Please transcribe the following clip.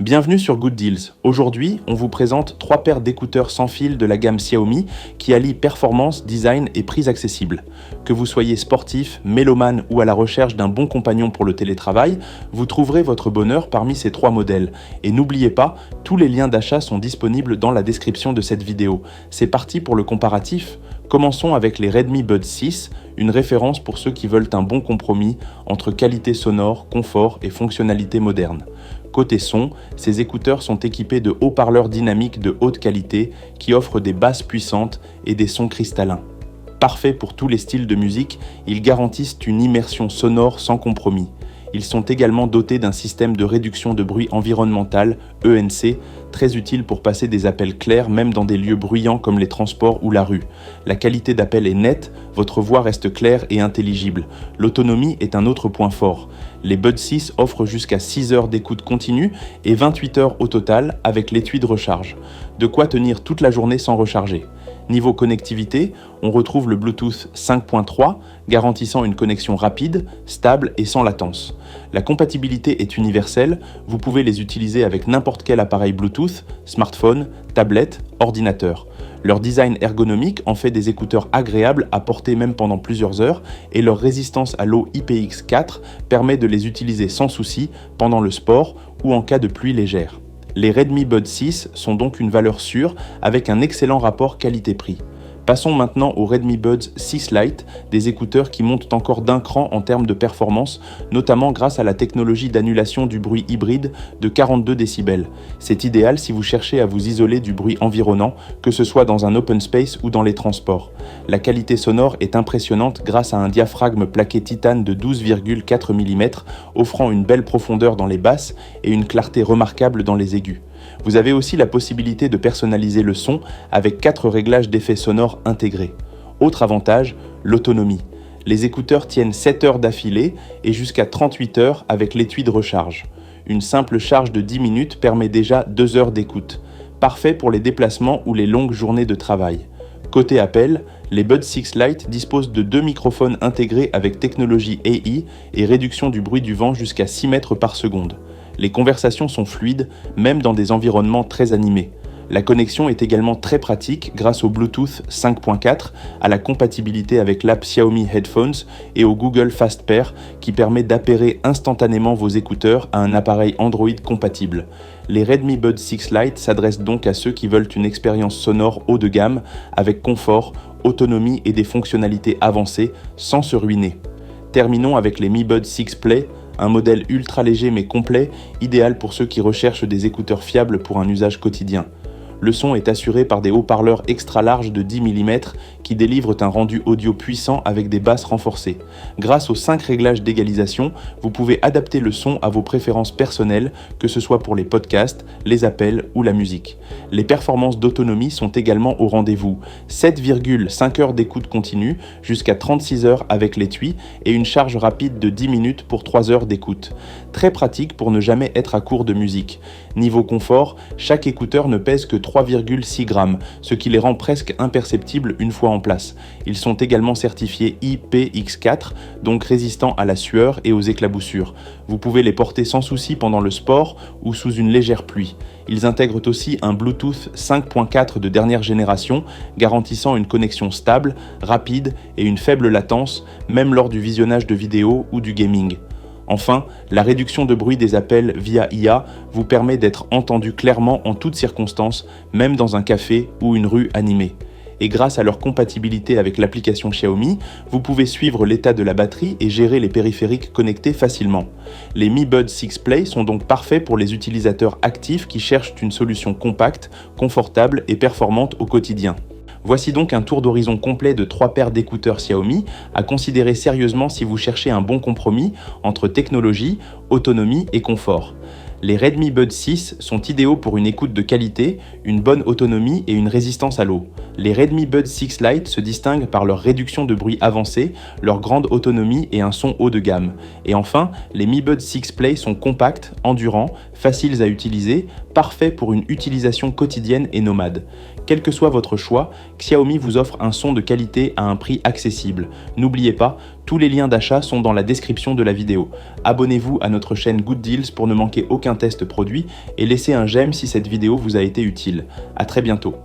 Bienvenue sur Good Deals. Aujourd'hui, on vous présente 3 paires d'écouteurs sans fil de la gamme Xiaomi qui allient performance, design et prix accessible. Que vous soyez sportif, mélomane ou à la recherche d'un bon compagnon pour le télétravail, vous trouverez votre bonheur parmi ces 3 modèles. Et n'oubliez pas, tous les liens d'achat sont disponibles dans la description de cette vidéo. C'est parti pour le comparatif. Commençons avec les Redmi Buds 6, une référence pour ceux qui veulent un bon compromis entre qualité sonore, confort et fonctionnalité moderne. Côté son, ces écouteurs sont équipés de haut-parleurs dynamiques de haute qualité qui offrent des basses puissantes et des sons cristallins. Parfaits pour tous les styles de musique, ils garantissent une immersion sonore sans compromis. Ils sont également dotés d'un système de réduction de bruit environnemental, ENC, très utile pour passer des appels clairs même dans des lieux bruyants comme les transports ou la rue. La qualité d'appel est nette, votre voix reste claire et intelligible. L'autonomie est un autre point fort. Les Buds 6 offrent jusqu'à 6 heures d'écoute continue et 28 heures au total avec l'étui de recharge. De quoi tenir toute la journée sans recharger. Niveau connectivité, on retrouve le Bluetooth 5.3, garantissant une connexion rapide, stable et sans latence. La compatibilité est universelle, vous pouvez les utiliser avec n'importe quel appareil Bluetooth, smartphone, tablette, ordinateur. Leur design ergonomique en fait des écouteurs agréables à porter même pendant plusieurs heures et leur résistance à l'eau IPX4 permet de les utiliser sans souci pendant le sport ou en cas de pluie légère. Les Redmi Buds 6 sont donc une valeur sûre avec un excellent rapport qualité-prix. Passons maintenant aux Redmi Buds 6 Lite, des écouteurs qui montent encore d'un cran en termes de performance, notamment grâce à la technologie d'annulation du bruit hybride de 42 décibels. C'est idéal si vous cherchez à vous isoler du bruit environnant, que ce soit dans un open space ou dans les transports. La qualité sonore est impressionnante grâce à un diaphragme plaqué titane de 12,4 mm, offrant une belle profondeur dans les basses et une clarté remarquable dans les aigus. Vous avez aussi la possibilité de personnaliser le son avec 4 réglages d'effets sonores intégrés. Autre avantage, l'autonomie. Les écouteurs tiennent 7 heures d'affilée et jusqu'à 38 heures avec l'étui de recharge. Une simple charge de 10 minutes permet déjà 2 heures d'écoute. Parfait pour les déplacements ou les longues journées de travail. Côté appel, les Buds 6 Lite disposent de 2 microphones intégrés avec technologie AI et réduction du bruit du vent jusqu'à 6 mètres par seconde. Les conversations sont fluides, même dans des environnements très animés. La connexion est également très pratique grâce au Bluetooth 5.4, à la compatibilité avec l'app Xiaomi Headphones et au Google Fast Pair qui permet d'appairer instantanément vos écouteurs à un appareil Android compatible. Les Redmi Buds 6 Lite s'adressent donc à ceux qui veulent une expérience sonore haut de gamme avec confort, autonomie et des fonctionnalités avancées sans se ruiner. Terminons avec les Mi Buds 6 Play, un modèle ultra léger mais complet, idéal pour ceux qui recherchent des écouteurs fiables pour un usage quotidien. Le son est assuré par des haut-parleurs extra larges de 10 mm qui délivrent un rendu audio puissant avec des basses renforcées. Grâce aux 5 réglages d'égalisation, vous pouvez adapter le son à vos préférences personnelles, que ce soit pour les podcasts, les appels ou la musique. Les performances d'autonomie sont également au rendez-vous. 7,5 heures d'écoute continue, jusqu'à 36 heures avec l'étui et une charge rapide de 10 minutes pour 3 heures d'écoute. Très pratique pour ne jamais être à court de musique. Niveau confort, chaque écouteur ne pèse que 3,6 grammes, ce qui les rend presque imperceptibles une fois en place. Ils sont également certifiés IPX4, donc résistants à la sueur et aux éclaboussures. Vous pouvez les porter sans souci pendant le sport ou sous une légère pluie. Ils intègrent aussi un Bluetooth 5.4 de dernière génération, garantissant une connexion stable, rapide et une faible latence, même lors du visionnage de vidéos ou du gaming. Enfin, la réduction de bruit des appels via IA vous permet d'être entendu clairement en toutes circonstances, même dans un café ou une rue animée. Et grâce à leur compatibilité avec l'application Xiaomi, vous pouvez suivre l'état de la batterie et gérer les périphériques connectés facilement. Les Mi Buds 6 Play sont donc parfaits pour les utilisateurs actifs qui cherchent une solution compacte, confortable et performante au quotidien. Voici donc un tour d'horizon complet de 3 paires d'écouteurs Xiaomi à considérer sérieusement si vous cherchez un bon compromis entre technologie, autonomie et confort. Les Redmi Buds 6 sont idéaux pour une écoute de qualité, une bonne autonomie et une résistance à l'eau. Les Redmi Buds 6 Lite se distinguent par leur réduction de bruit avancée, leur grande autonomie et un son haut de gamme. Et enfin, les Mi Buds 6 Play sont compacts, endurants, faciles à utiliser, parfaits pour une utilisation quotidienne et nomade. Quel que soit votre choix, Xiaomi vous offre un son de qualité à un prix accessible. N'oubliez pas, tous les liens d'achat sont dans la description de la vidéo. Abonnez-vous à notre chaîne Good Deals pour ne manquer aucun test produit et laissez un j'aime si cette vidéo vous a été utile. À très bientôt.